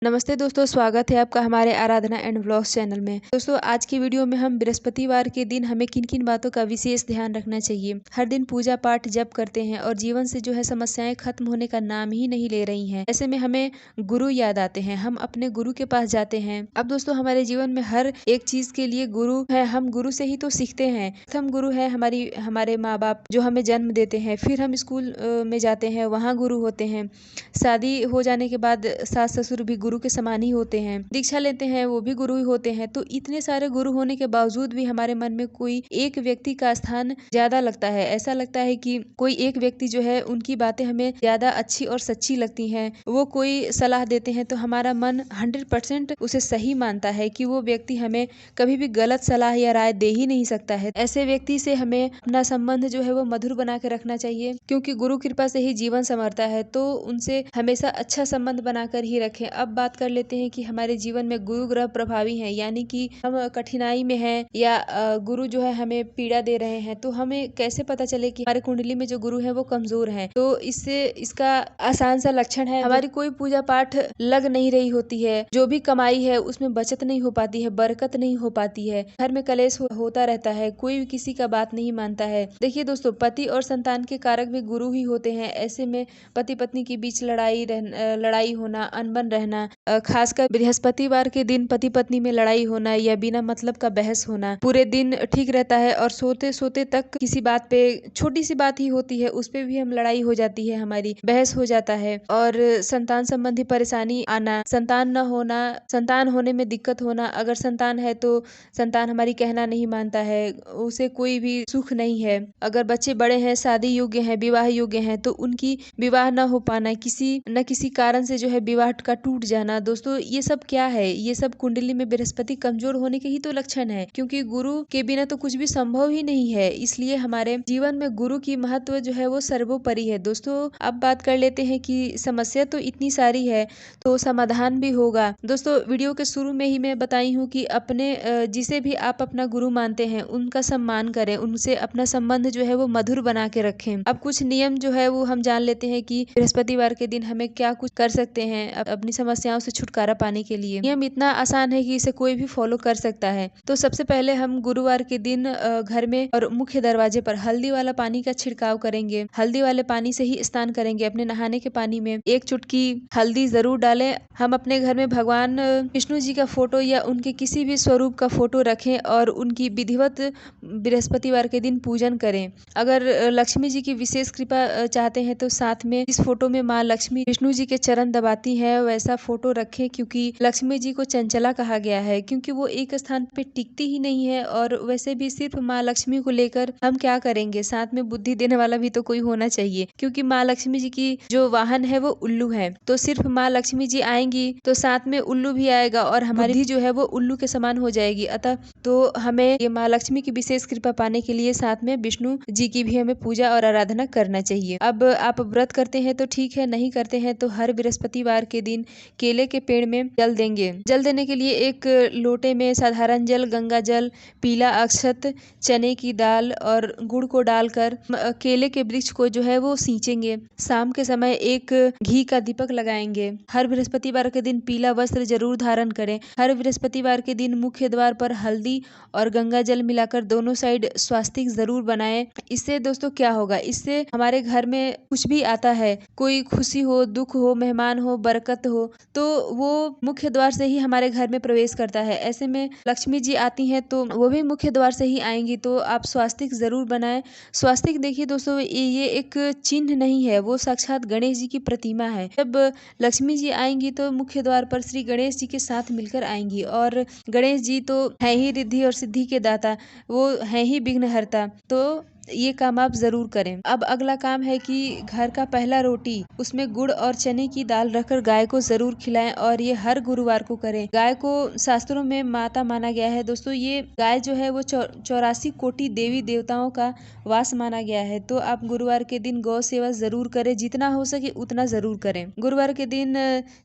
नमस्ते दोस्तों, स्वागत है आपका हमारे आराधना एंड व्लॉग्स चैनल में। दोस्तों, आज की वीडियो में हम बृहस्पतिवार के दिन हमें किन किन बातों का विशेष ध्यान रखना चाहिए। हर दिन पूजा पाठ जप करते हैं और जीवन से जो है समस्याएं खत्म होने का नाम ही नहीं ले रही हैं। ऐसे में हमें गुरु याद आते हैं, हम अपने गुरु के पास जाते हैं। अब दोस्तों, हमारे जीवन में हर एक चीज के लिए गुरु है, हम गुरु से ही तो सीखते हैं। प्रथम गुरु है हमारे माँ बाप जो हमें जन्म देते हैं, फिर हम स्कूल में जाते हैं, वहाँ गुरु होते हैं। शादी हो जाने के बाद सास ससुर भी गुरु के समान ही होते हैं। दीक्षा लेते हैं, वो भी गुरु ही होते हैं। तो इतने सारे गुरु होने के बावजूद भी हमारे मन में कोई एक व्यक्ति का स्थान ज्यादा लगता है। ऐसा लगता है कि कोई एक व्यक्ति जो है, उनकी बातें हमें ज्यादा अच्छी और सच्ची लगती हैं। वो कोई सलाह देते हैं तो हमारा मन 100% उसे सही मानता है कि वो व्यक्ति हमें कभी भी गलत सलाह या राय दे ही नहीं सकता है। ऐसे व्यक्ति से हमें अपना संबंध जो है वो मधुर बना के रखना चाहिए, क्योंकि गुरु कृपा से ही जीवन संवरता है। तो उनसे हमेशा अच्छा संबंध बनाकर ही रखें। अब बात कर लेते हैं कि हमारे जीवन में गुरु ग्रह प्रभावी हैं, यानी कि हम कठिनाई में हैं या गुरु जो है हमें पीड़ा दे रहे हैं, तो हमें कैसे पता चले कि हमारे कुंडली में जो गुरु है वो कमजोर है। तो इसका आसान सा लक्षण है, हमारी कोई पूजा पाठ लग नहीं रही होती है, जो भी कमाई है उसमें बचत नहीं हो पाती है, बरकत नहीं हो पाती है, घर में कलेश होता रहता है, कोई भी किसी का बात नहीं मानता है। देखिए दोस्तों, पति और संतान के कारक भी गुरु ही होते हैं। ऐसे में पति पत्नी के बीच लड़ाई होना, अनबन रहना, खासकर बृहस्पतिवार के दिन पति पत्नी में लड़ाई होना या बिना मतलब का बहस होना, पूरे दिन ठीक रहता है और सोते सोते तक किसी बात पे, छोटी सी बात ही होती है उस पे भी हम लड़ाई हो जाती है, हमारी बहस हो जाता है। और संतान संबंधी परेशानी आना, संतान न होना, संतान होने में दिक्कत होना, अगर संतान है तो संतान हमारी कहना नहीं मानता है, उसे कोई भी सुख नहीं है। अगर बच्चे बड़े हैं, शादी योग्य हैं, विवाह योग्य हैं, तो उनकी विवाह न हो पाना, किसी न किसी कारण से जो है विवाह का टूट जाना। दोस्तों, ये सब क्या है? ये सब कुंडली में बृहस्पति कमजोर होने के ही तो लक्षण है, क्योंकि गुरु के बिना तो कुछ भी संभव ही नहीं है। इसलिए हमारे जीवन में गुरु की महत्व जो है वो सर्वोपरि है। दोस्तों, अब बात कर लेते हैं कि समस्या तो इतनी सारी है तो समाधान भी होगा। दोस्तों, वीडियो के शुरू में ही मैं बताई हूँ कि अपने जिसे भी आप अपना गुरु मानते हैं उनका सम्मान करें, उनसे अपना संबंध जो है वो मधुर बना के रखें। अब कुछ नियम जो है वो हम जान लेते हैं कि बृहस्पतिवार के दिन हमें क्या कुछ कर सकते हैं अपनी समस्याओं से छुटकारा पाने के लिए। नियम इतना आसान है कि इसे कोई भी फॉलो कर सकता है। तो सबसे पहले हम गुरुवार के दिन घर में और मुख्य दरवाजे पर हल्दी वाला पानी का छिड़काव करेंगे। हल्दी वाले पानी से ही स्नान करेंगे। अपने नहाने के पानी में 1 चुटकी हल्दी जरूर डालें। हम अपने घर में भगवान विष्णु जी का फोटो या उनके किसी भी स्वरूप का फोटो रखें और उनकी विधिवत बृहस्पतिवार के दिन पूजन करें। अगर लक्ष्मी जी की विशेष कृपा चाहते हैं तो साथ में इस फोटो में माँ लक्ष्मी विष्णु जी के चरण दबाती है, वैसा फोटो रखें, क्योंकि लक्ष्मी जी को चंचला कहा गया है, क्योंकि वो एक स्थान पे टिकती ही नहीं है। और वैसे भी सिर्फ माँ लक्ष्मी को लेकर हम क्या करेंगे, साथ में बुद्धि देने वाला भी तो कोई होना चाहिए, क्योंकि माँ लक्ष्मी जी की जो वाहन है वो उल्लू है। तो सिर्फ माँ लक्ष्मी जी आएंगी तो साथ में उल्लू भी आएगा और हमारी बुद्धि जो है वो उल्लू के समान हो जाएगी। अतः तो हमें ये माँ लक्ष्मी की विशेष कृपा पाने के लिए साथ में विष्णु जी की भी हमें पूजा और आराधना करना चाहिए। अब आप व्रत करते हैं तो ठीक है, नहीं करते हैं तो हर बृहस्पतिवार के दिन केले के पेड़ में जल देंगे। जल देने के लिए एक लोटे में साधारण जल, गंगा जल, पीला अक्षत, चने की दाल और गुड़ को डालकर केले के वृक्ष को जो है वो सींचेंगे। शाम के समय एक घी का दीपक लगाएंगे। हर बृहस्पतिवार के दिन पीला वस्त्र जरूर धारण करें। हर बृहस्पतिवार के दिन मुख्य द्वार पर हल्दी और गंगा जल मिलाकर दोनों साइड स्वास्तिक जरूर बनाएं। इससे दोस्तों क्या होगा, इससे हमारे घर में कुछ भी आता है, कोई खुशी हो, दुख हो, मेहमान हो, बरकत हो, तो वो मुख्य द्वार से ही हमारे घर में प्रवेश करता है। ऐसे में लक्ष्मी जी आती हैं तो वो भी मुख्य द्वार से ही आएंगी। तो आप स्वास्तिक जरूर बनाएं। स्वास्तिक देखिए दोस्तों, ये एक चिन्ह नहीं है, वो साक्षात गणेश जी की प्रतिमा है। जब लक्ष्मी जी आएंगी तो मुख्य द्वार पर श्री गणेश जी के साथ मिलकर आएंगी, और गणेश जी तो है ही रिद्धि और सिद्धि के दाता, वो है ही विघ्नहर्ता। तो ये काम आप जरूर करें। अब अगला काम है कि घर का पहला रोटी उसमें गुड़ और चने की दाल रखकर गाय को जरूर खिलाएं, और ये हर गुरुवार को करें। गाय को शास्त्रों में माता माना गया है। दोस्तों, ये गाय जो है वो 84 कोटि देवी देवताओं का वास माना गया है। तो आप गुरुवार के दिन गौ सेवा जरूर करें, जितना हो सके उतना जरूर करें। गुरुवार के दिन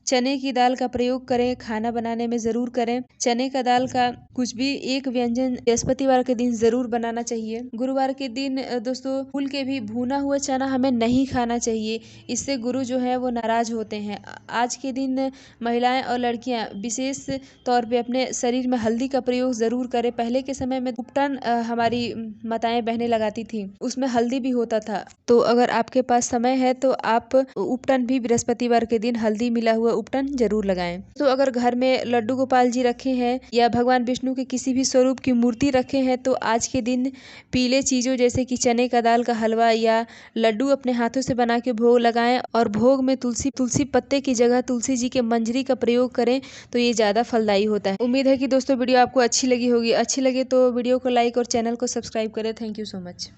चने की दाल का प्रयोग करें, खाना बनाने में जरूर करें। चने का दाल का कुछ भी एक व्यंजन बृहस्पतिवार के दिन जरूर बनाना चाहिए। गुरुवार के दिन दिन दोस्तों भूल के भी भुना हुआ चना हमें नहीं खाना चाहिए, इससे गुरु जो है वो नाराज होते हैं। आज के दिन महिलाएं और लड़कियां विशेष तौर पे अपने शरीर में हल्दी का प्रयोग जरूर करें। पहले के समय में उपटन हमारी माताएं बहनें लगाती थी, उसमें हल्दी भी होता था। तो अगर आपके पास समय है तो आप उपटन भी बृहस्पतिवार के दिन हल्दी मिला हुआ उपटन जरूर लगाएं। तो अगर घर में लड्डू गोपाल जी रखे हैं या भगवान विष्णु के किसी भी स्वरूप की मूर्ति रखे हैं तो आज के दिन पीले चीजों जैसे कि चने का दाल का हलवा या लड्डू अपने हाथों से बना के भोग लगाएं और भोग में तुलसी पत्ते की जगह तुलसी जी के मंजरी का प्रयोग करें तो ये ज्यादा फलदायी होता है। उम्मीद है कि दोस्तों वीडियो आपको अच्छी लगी होगी। अच्छी लगे तो वीडियो को लाइक और चैनल को सब्सक्राइब करें। Thank you so much.